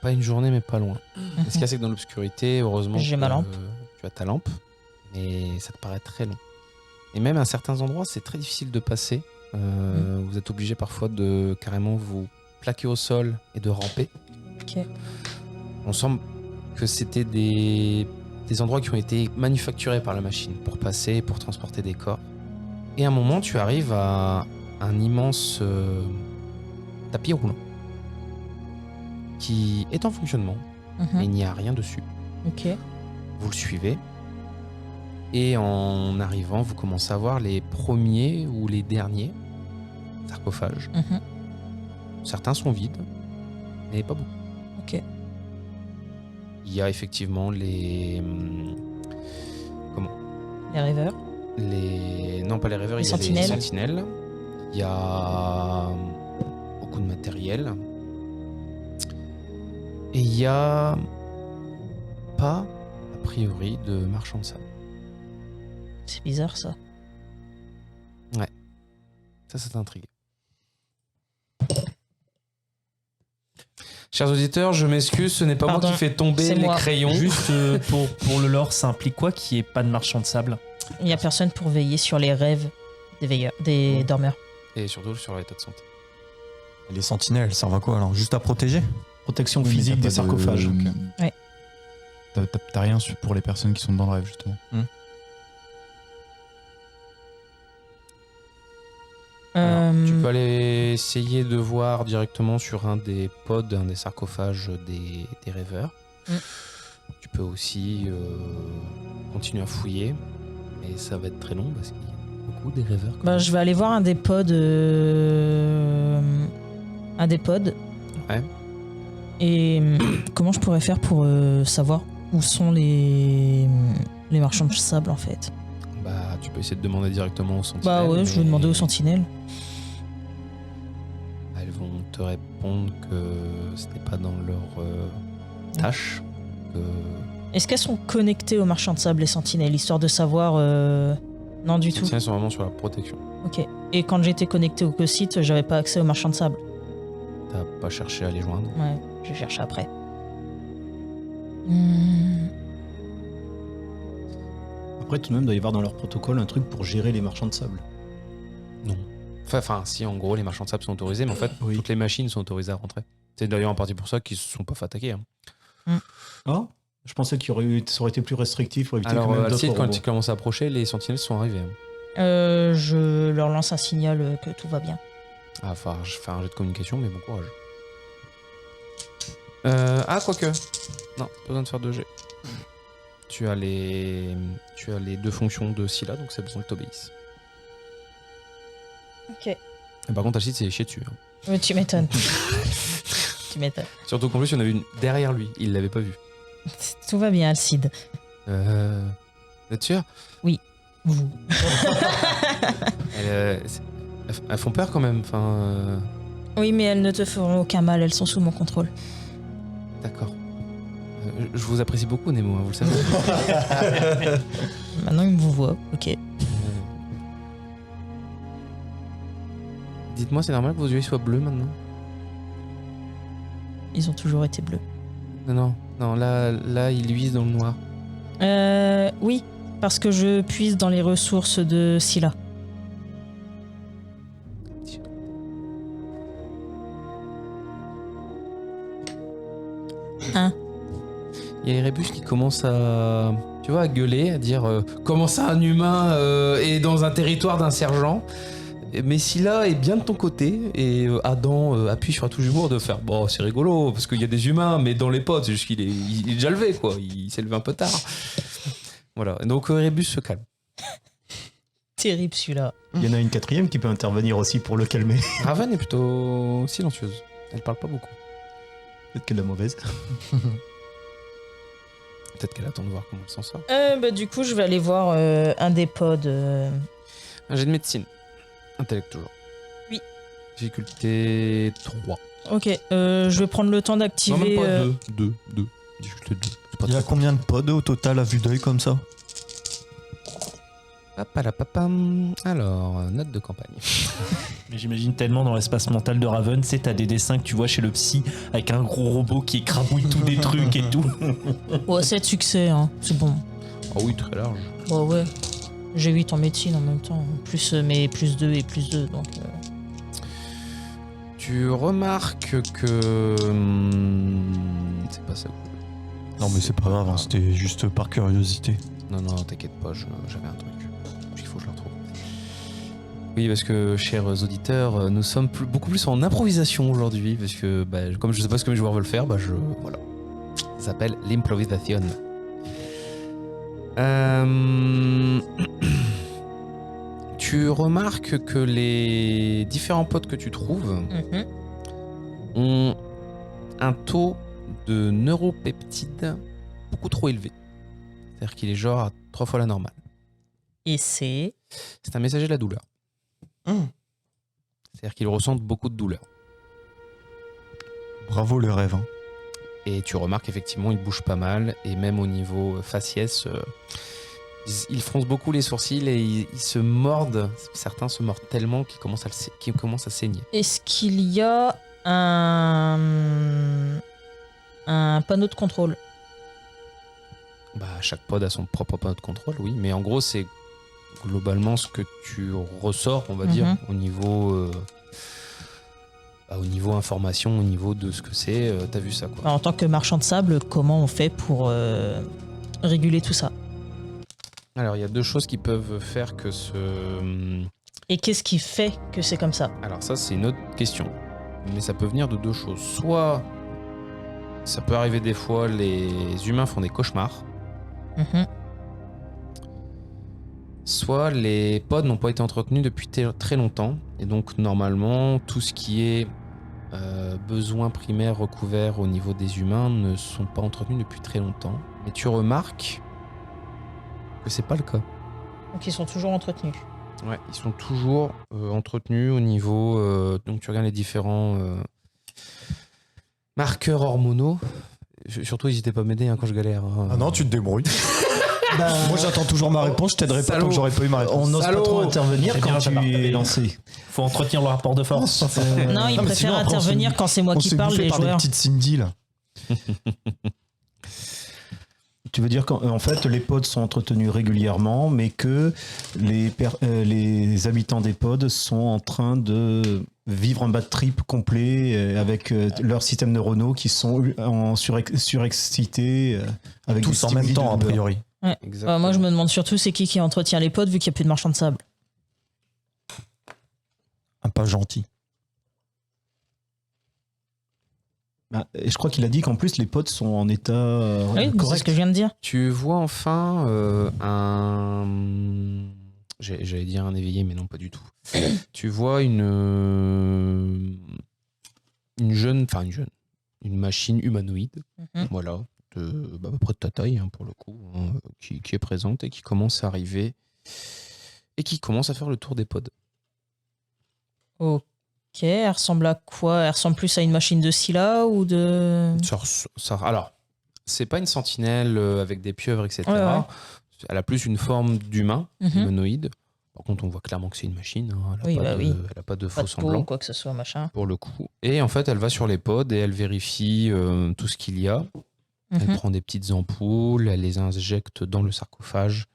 pas une journée, mais pas loin. Ce qu'il y a, c'est que dans l'obscurité, heureusement, J'ai ma lampe. Tu as ta lampe, mais ça te paraît très long. Et même à certains endroits, c'est très difficile de passer. Vous êtes obligé parfois de carrément vous plaquer au sol et de ramper. Ok. On sent que c'était des endroits qui ont été manufacturés par la machine pour passer, pour transporter des corps. Et à un moment, tu arrives à un immense tapis roulant qui est en fonctionnement, mais il n'y a rien dessus. Ok. Vous le suivez. Et en arrivant, vous commencez à voir les premiers ou les derniers sarcophages. Certains sont vides, mais pas beaucoup. Ok. Il y a effectivement les... Les rêveurs. Non, pas les rêveurs, Les il y a sentinelles. les sentinelles. Il y a beaucoup de matériel. Et il y a pas, a priori, de marchand de sable. C'est bizarre ça. Ça t'intrigue. Chers auditeurs, je m'excuse, ce n'est pas Pardon, moi qui fais tomber c'est les moi. crayons. Juste pour le lore, ça implique quoi qu'il n'y ait pas de marchand de sable? Il n'y a personne pour veiller sur les rêves des dormeurs. Et surtout sur l'état de santé. Les sentinelles, elles servent à quoi alors? Juste à protéger? Protection Oui, mais physique t'as des pas de- sarcophages. Ouais. T'as rien pour les personnes qui sont dans le rêve, justement. Alors, tu peux aller essayer de voir directement sur un des pods, un des sarcophages des rêveurs. Tu peux aussi continuer à fouiller, mais ça va être très long parce qu'il y a beaucoup des rêveurs. quand Bah, même. je vais aller voir un des pods. Un des pods. Ouais. Et comment je pourrais faire pour savoir où sont les marchands de sable en fait? Bah, tu peux essayer de demander directement aux sentinelles. Bah ouais, je vais mais demander aux sentinelles. répondent que c'était pas dans leur tâche. Est-ce qu'elles sont connectées au marchand de sable, les sentinelles, histoire de savoir... Non, du Les tout. sentinelles sont vraiment sur la protection. Ok. Et quand j'étais connecté au site, j'avais pas accès au marchand de sable. T'as pas cherché à les joindre. Ouais, je cherche après. Après, tout de même, il doit y avoir dans leur protocole un truc pour gérer les marchands de sable. Non. Enfin, si, en gros, les marchands de sable sont autorisés, mais en fait, Oui. toutes les machines sont autorisées à rentrer. C'est d'ailleurs en partie pour ça qu'ils se sont pas fait attaquer. Hein. Ah, je pensais ça aurait été plus restrictif pour éviter Alors, que même d'autres Alcide, quand robots. ils commencent à approcher, les sentinelles sont arrivés. Hein. Je leur lance un signal que tout va bien. Ah, enfin, je fais un jet de communication, mais bon courage. Quoique. Non, pas besoin de faire 2 jets. Tu as les 2 fonctions de Scylla, donc c'est besoin que t'obéisses. Ok. Et par contre, Alcide s'est chié dessus. Hein. Tu m'étonnes. Tu m'étonnes. Surtout qu'en plus, il y en avait une derrière lui, il l'avait pas vue. Tout va bien, Alcide. Vous êtes sûr? Vous. Elles font peur quand même, enfin... Oui, mais elles ne te feront aucun mal, elles sont sous mon contrôle. D'accord. Je vous apprécie beaucoup, Nemo, hein, vous le savez. Maintenant, ils me vous voient, ok. Dites-moi, c'est normal que vos yeux soient bleus maintenant? Ils ont toujours été bleus. Non, là, ils luisent dans le noir. Oui, parce que je puise dans les ressources de Scylla. Il y a Erebus qui commence à, tu vois, à gueuler, à dire comment ça un humain est dans un territoire d'un sergent. Mais Scylla est bien de ton côté et Adam appuie sur un touche d'humour de faire bon, c'est rigolo parce qu'il y a des humains, mais dans les potes, c'est juste qu'il il est déjà levé quoi, il s'est levé un peu tard. Voilà, et donc Erebus se calme. Terrible celui-là. Il y en a une quatrième qui peut intervenir aussi pour le calmer. Raven est plutôt silencieuse, elle parle pas beaucoup. Peut-être qu'elle est mauvaise. Peut-être qu'elle attend de voir comment elle s'en sort. Du coup, je vais aller voir un des pods. Un jet de médecine. Intellect toujours. Oui. Difficulté 3. Ok, je vais prendre le temps Non, même d'activer. pas 2. Difficulté 2. C'est pas Il y a trop. combien de pods au total à vue d'œil comme ça? Papalapapam. Alors, note de campagne. Mais j'imagine tellement dans l'espace mental de Raven, c'est t'as des dessins que tu vois chez le psy avec un gros robot qui écrabouille tous des trucs et tout. Ouais, 7 succès, hein. C'est bon. Ah oui, très large. Bah ouais. J'ai 8 en médecine en même temps. Plus mes plus 2 et plus 2. Donc, Tu remarques que. C'est pas ça. Non mais c'est pas grave, hein, c'était juste par curiosité. Non, t'inquiète pas, j'avais un truc. Il faut que je le retrouve. Oui, parce que, chers auditeurs, nous sommes beaucoup plus en improvisation aujourd'hui, parce que, comme je sais pas ce que mes joueurs veulent faire, voilà. Ça s'appelle l'improvisation. Tu remarques que les différents potes que tu trouves ont un taux de neuropeptides beaucoup trop élevé. C'est-à-dire qu'il est genre à 3 fois la normale. Et c'est. C'est un messager de la douleur. C'est-à-dire qu'ils ressentent beaucoup de douleur. Bravo le rêve. Hein. Et tu remarques effectivement, ils bougent pas mal. Et même au niveau faciès, ils froncent beaucoup les sourcils et ils se mordent. Certains se mordent tellement qu'ils commencent à saigner. Est-ce qu'il y a un panneau de contrôle? Chaque pod a son propre panneau de contrôle, oui. Mais en gros, c'est globalement ce que tu ressors, on va dire, au niveau information, au niveau de ce que c'est. T'as vu ça, quoi. En tant que marchand de sable, comment on fait pour réguler tout ça? Alors, il y a 2 choses qui peuvent faire que ce... Et qu'est-ce qui fait que c'est comme ça? Alors ça, c'est une autre question. Mais ça peut venir de 2 choses. Soit, ça peut arriver des fois, les humains font des cauchemars. Soit les pods n'ont pas été entretenus depuis très longtemps. Et donc, normalement, tout ce qui est besoins primaires recouverts au niveau des humains ne sont pas entretenus depuis très longtemps. Et tu remarques que c'est pas le cas. Donc ils sont toujours entretenus. Ouais, ils sont toujours entretenus au niveau... donc tu regardes les différents Marqueurs hormonaux. Surtout, n'hésitez pas à m'aider quand je galère. Ah non, tu te débrouilles. Moi, j'attends toujours ma réponse. Je t'aiderai pas tant que j'aurais pas eu ma réponse. On n'ose pas Salaud. trop intervenir C'est quand bien, ça part. tu es lancé. Faut entretenir le rapport de force. Non, il mais préfère sinon, après, intervenir quand c'est moi On qui s'est parle, bouffé les par des joueurs. petites Cindy là. Tu veux dire qu'en fait, les pods sont entretenus régulièrement, mais que les habitants des pods sont en train de vivre un bad trip complet avec leurs systèmes neuronaux qui sont en surexcités avec Tous des en même stimuli temps, de a douleur. priori. Moi, je me demande surtout c'est qui entretient les pods vu qu'il n'y a plus de marchands de sable. Un pas gentil. Bah, et je crois qu'il a dit qu'en plus les pods sont en état Oui, c'est ce correct. que je viens de dire. Tu vois enfin un... J'allais dire un éveillé, mais non, pas du tout. Tu vois une machine humanoïde, Mhm. voilà, à peu près de ta taille, hein, pour le coup, hein, qui est présente et qui commence à arriver et qui commence à faire le tour des pods. Ok, elle ressemble à quoi? Elle ressemble plus à une machine de Scylla ou de... Alors, c'est pas une sentinelle avec des pieuvres, etc. Ouais, ouais. Elle a plus une forme d'humain, Mhm. humanoïde. Par contre, on voit clairement que c'est une machine. Hein. Elle Oui, n'a bah pas, oui. de Pas faux de peau semblant, ou quoi que ce soit, machin. pour le coup. Et en fait, elle va sur les pods et elle vérifie tout ce qu'il y a. Elle Mhm. prend des petites ampoules, elle les injecte dans le sarcophage,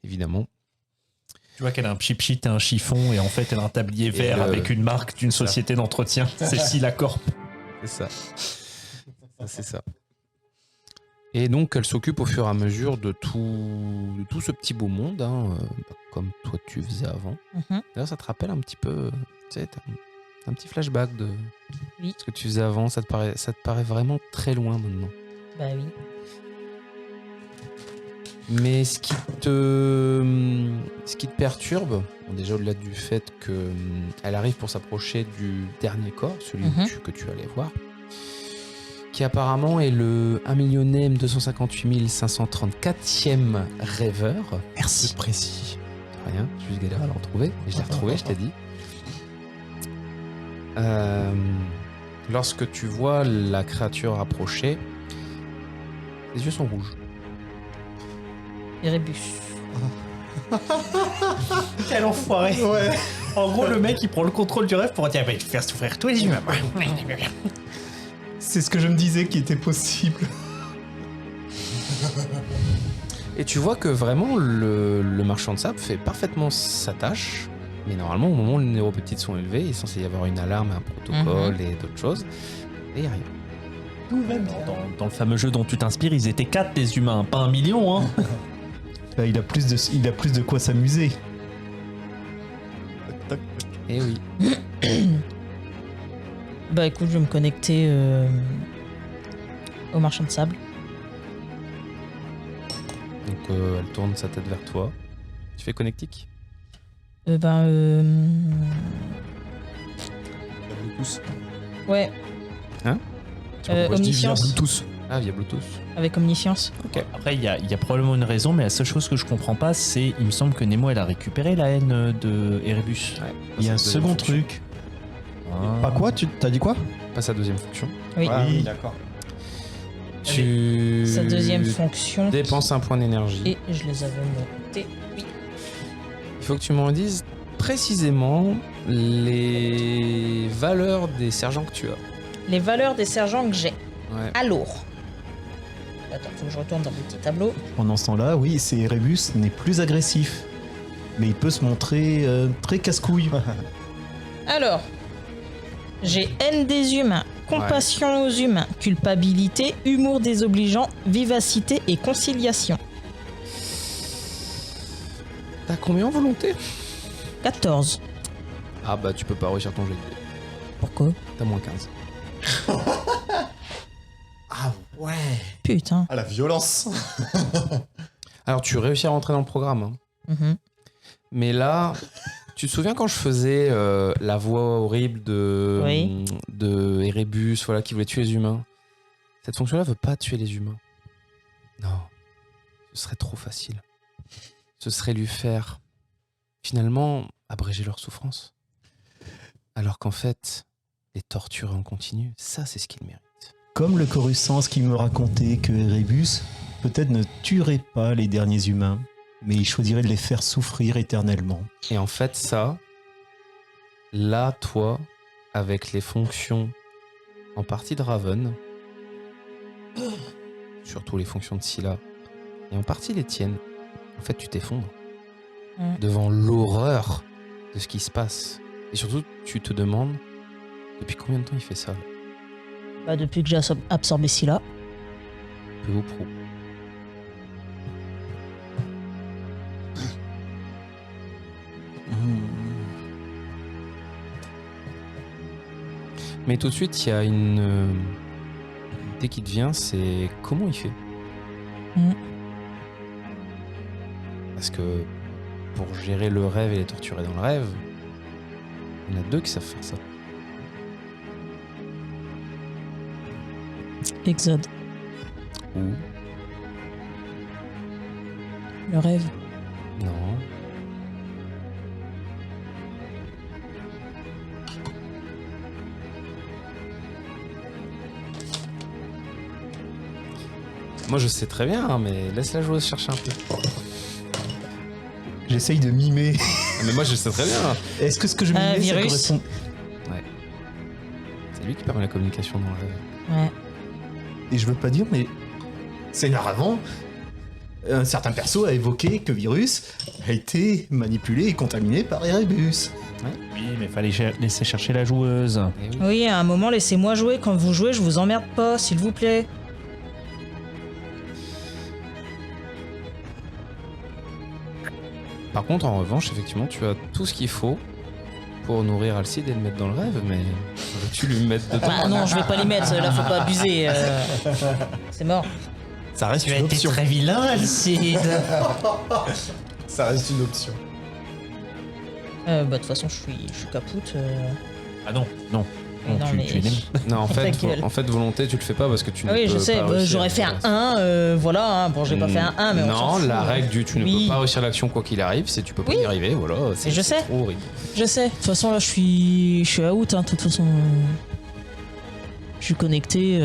évidemment. Tu vois qu'elle a un chip-sheet et un chiffon, et en fait, elle a un tablier vert avec une marque d'une société d'entretien. C'est Scylla Corp. C'est ça. C'est ça. Et donc, elle s'occupe au fur et à mesure de tout ce petit beau monde, hein, comme toi tu faisais avant. Mhm. D'ailleurs, ça te rappelle un petit peu, tu sais, t'as un petit flashback de Oui. ce que tu faisais avant. Ça te paraît vraiment très loin maintenant. Bah oui. Mais ce qui te perturbe, bon, déjà au-delà du fait qu'elle arrive pour s'approcher du dernier corps, celui Mhm. que tu allais voir, qui apparemment est le 1 258 534e rêveur. Merci. Précis. Rien, j'ai juste galéré à le retrouver, mais je l'ai retrouvé, je t'ai dit. Lorsque tu vois la créature approcher, les yeux sont rouges. Erebus. Quel enfoiré. En gros, le mec, il prend le contrôle du rêve pour dire, faire souffrir tous les humains. C'est ce que je me disais qui était possible. Et tu vois que vraiment le marchand de sable fait parfaitement sa tâche, mais normalement au moment où les neuropeptides sont élevés, il est censé y avoir une alarme, un protocole et d'autres choses, et il n'y a rien. Dans le fameux jeu dont tu t'inspires, ils étaient 4 des humains, pas 1 million. Hein. Bah, il a plus de quoi s'amuser. Et oui. Bah écoute, je vais me connecter au marchand de sable. Donc elle tourne sa tête vers toi. Tu fais connectique. Ouais. Tu vois, Moi, je dis via Omniscience. Bluetooth. Ah, via Bluetooth. Avec Omniscience. Après, il y a probablement une raison, mais la seule chose que je comprends pas, c'est, il me semble que Nemo, elle a récupéré la haine de Erebus. Ouais, Il y a un passe à la second deuxième truc. Ah. Pas quoi? T'as dit quoi? fonction. Passe à la deuxième fonction. Oui. Oui. d'accord. Tu Sa deuxième fonction. dépenses un point d'énergie. Et je les avais notés. Oui. Il faut que tu m'en dises précisément les valeurs des sergents que tu as. Les valeurs des sergents que j'ai. Ouais. Alors. Attends, faut que je retourne dans mon petit tableau. Pendant ce temps-là, oui, c'est Erebus n'est plus agressif. Mais il peut se montrer très casse-couille. Alors. J'ai haine des humains, compassion aux humains, culpabilité, humour désobligeant, vivacité et conciliation. T'as combien en volonté? 14. Ah bah tu peux pas réussir ton jet. Pourquoi? T'as moins 15. Ah ouais. Putain. Ah la violence. Alors tu réussis à rentrer dans le programme. Hein. Mhm. Mais là, tu te souviens quand je faisais la voix horrible Oui. de Erebus, voilà, qui voulait tuer les humains. Cette fonction-là veut pas tuer les humains. Non. Ce serait trop facile. Ce serait lui faire, finalement, abréger leur souffrance. Alors qu'en fait, les torturer en continu. Ça, c'est ce qu'il mérite. Comme le Coruscant qui me racontait que Erebus peut-être ne tuerait pas les derniers humains, mais il choisirait de les faire souffrir éternellement. Et en fait, ça, là, toi, avec les fonctions en partie de Raven, surtout les fonctions de Scylla, et en partie les tiennes, en fait, tu t'effondres devant l'horreur de ce qui se passe. Et surtout, tu te demandes depuis combien de temps il fait ça là. Bah, depuis que j'ai absorbé Scylla. Peu ou prou. Mais tout de suite, il y a une idée qui te vient, c'est comment il fait. Parce que pour gérer le rêve et les torturer dans le rêve, il y en a 2 qui savent faire ça. Exode. Ou Le rêve. non. Moi je sais très bien, hein, mais laisse la joueuse chercher un peu. J'essaye de mimer. Mais moi je sais très bien. Est-ce que ce que je mimais, ça virus. correspond... C'est lui qui permet la communication dans le rêve. Ouais. Et je veux pas dire, mais... Seigneur avant, un certain perso a évoqué que Virus a été manipulé et contaminé par Erebus. Oui, mais fallait laisser chercher la joueuse. Eh oui. Oui, à un moment, laissez-moi jouer. Quand vous jouez, je vous emmerde pas, s'il vous plaît. Par contre, en revanche, effectivement, tu as tout ce qu'il faut pour nourrir Alcide et le mettre dans le rêve, mais veux-tu lui mettre dedans? Bah non, je vais pas les mettre, là, faut pas abuser. C'est mort. Ça reste une option. vilain, Alcide. Ça reste une option. Bah, de toute façon, je suis capoute. Ah non, non. Non, tu, mais- tu es nul. Non, en fait, Ta gueule. volonté, tu le fais pas parce que tu ne Oui, peux je sais, pas bah, réussir. j'aurais fait un 1, voilà. Hein. Bon, j'ai pas fait un 1, mais on s'en Non, fout, la hein. règle du tu ne Oui. peux pas réussir l'action quoi qu'il arrive, c'est tu peux pas Oui. y arriver, voilà. C'est je sais. trop horrible. Je sais. De toute façon, là, je suis out, hein. De toute façon, je suis connecté.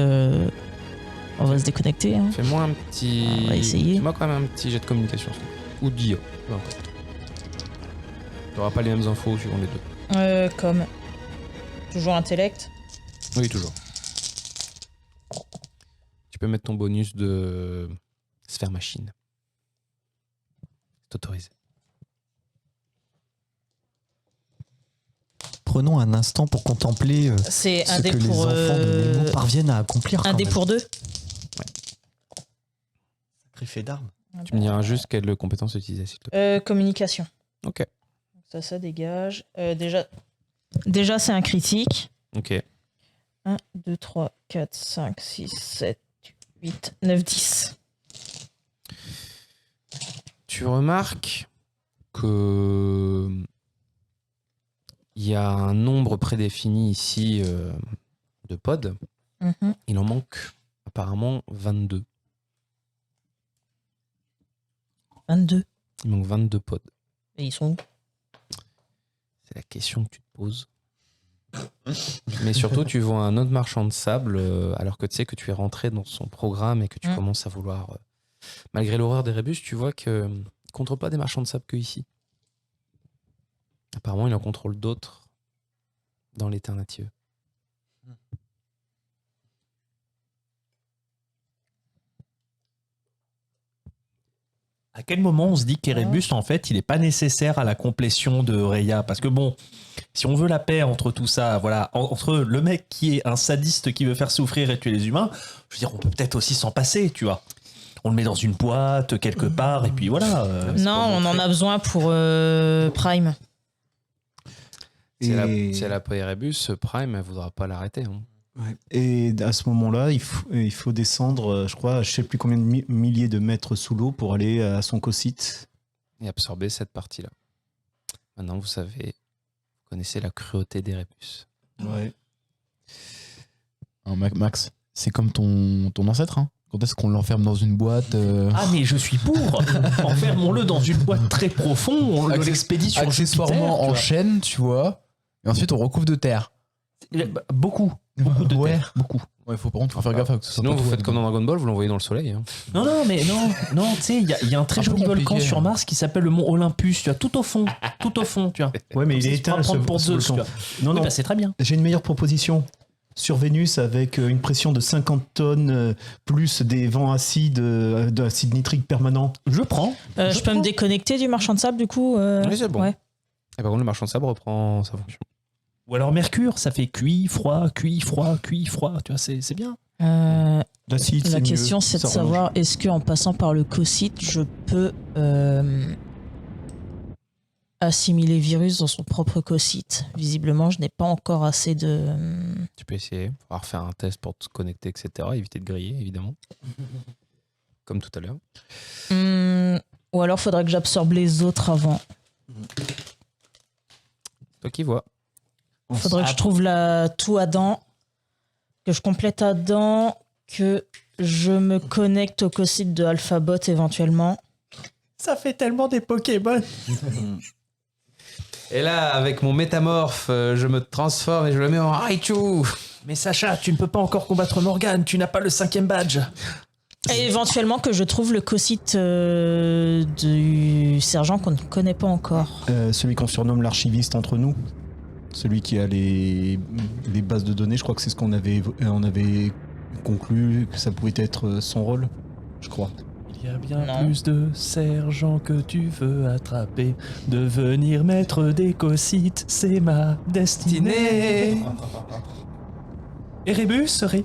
On va se déconnecter. Hein. Fais-moi un petit. On va essayer. Fais-moi quand même un petit jet de communication. s'il te plaît. Ou d'IA. peu importe. Tu n'auras pas les mêmes infos suivant les deux. Comme. Toujours intellect. Oui, toujours. Tu peux mettre ton bonus de sphère machine. C'est autorisé. Prenons un instant pour contempler C'est un ce dé que les pour. enfants de Nemo parviennent à accomplir. Un quand dé même. pour 2. Sacré fait d'armes. Tu me diras juste quelle compétence utiliser, s'il te plaît. Communication. Ok. Ça dégage. Déjà, c'est un critique. Ok. 1, 2, 3, 4, 5, 6, 7, 8, 9, 10. Tu remarques que il y a un nombre prédéfini ici de pods. Mhm. Il en manque apparemment 22. 22. Il manque 22 pods. Et ils sont où? C'est la question que tu te poses. Mais surtout, tu vois un autre marchand de sable, alors que tu sais que tu es rentré dans son programme et que tu commences à vouloir... malgré l'horreur d'Erebus, tu vois qu'il ne contrôle pas des marchands de sable que ici. Apparemment, il en contrôle d'autres dans l'Éternative. À quel moment on se dit qu'Erebus, en fait, il n'est pas nécessaire à la complétion de Rhea? Parce que bon, si on veut la paix entre tout ça, voilà, entre le mec qui est un sadiste qui veut faire souffrir et tuer les humains, je veux dire, on peut peut-être aussi s'en passer, tu vois. On le met dans une boîte, quelque part, et puis voilà. Non, on en a besoin pour Prime. Si elle a pas Erebus, Prime, elle voudra pas l'arrêter. Hein. Ouais. Et à ce moment-là, il faut descendre, je crois, je sais plus combien de milliers de mètres sous l'eau pour aller à son cocyte. Et absorber cette partie-là. Maintenant, vous savez, vous connaissez la cruauté d'Erebus. Ouais. Hein, Max, c'est comme ton ancêtre, hein. Quand est-ce qu'on l'enferme dans une boîte Ah, mais je suis pour. Enfermons-le dans une boîte très profonde, on l'expédie sur accessoirement Jupiter, tu en vois. chaîne, tu vois, et ensuite on recouvre de terre. Beaucoup de Ouais. terre, beaucoup. Ouais, faut par contre faut faire gaffe à que ce soit Sinon, pas vous tout- faites comme dans Dragon Ball, vous l'envoyez dans le soleil. Hein. Non, mais non, tu sais, il y a un très Un peu joli volcan compliqué, sur hein. Mars qui s'appelle le mont Olympus, tu vois, tout au fond, tu vois. Ouais, mais il Comme est ça, tu pourras éteint prendre pour ce Zeus, volcan. tu vois. Non, Oui, non, bah, c'est très bien. j'ai une meilleure proposition. Sur Vénus, avec une pression de 50 tonnes, plus des vents acides, d'acide nitrique permanent. Je prends. Je peux me déconnecter du marchand de sable du coup Oui, c'est bon. Ouais. Et par contre, le marchand de sable reprend sa fonction. Ou alors Mercure, ça fait cuit, froid, cuit, froid, cuit, froid, tu vois, c'est bien. L'acide, La c'est question mieux, c'est de ça remonte. savoir est-ce qu'en passant par le cocyte, je peux assimiler virus dans son propre cocyte. Visiblement, je n'ai pas encore assez de... Tu peux essayer. Il faudra refaire un test pour te connecter, etc. Éviter de griller, évidemment. Comme tout à l'heure. Ou alors, faudrait que j'absorbe les autres avant. Toi qui vois. Faudrait que je trouve tout Adam, que je complète Adam, que je me connecte au cocyte de Alphabot éventuellement. Ça fait tellement des Pokémon. Et là, avec mon métamorphe, je me transforme et je le mets en Raichu. Mais Sacha, tu ne peux pas encore combattre Morgane, tu n'as pas le 5e badge. Et éventuellement que je trouve le cocyte du sergent qu'on ne connaît pas encore. Celui qu'on surnomme l'archiviste entre nous. Celui qui a les bases de données. Je crois que c'est ce qu'on avait, on avait conclu que ça pouvait être son rôle, je crois. Il y a bien Non. plus de sergents que tu veux attraper. Devenir maître des cocytes, c'est ma destinée. Dîner. Erebus serait...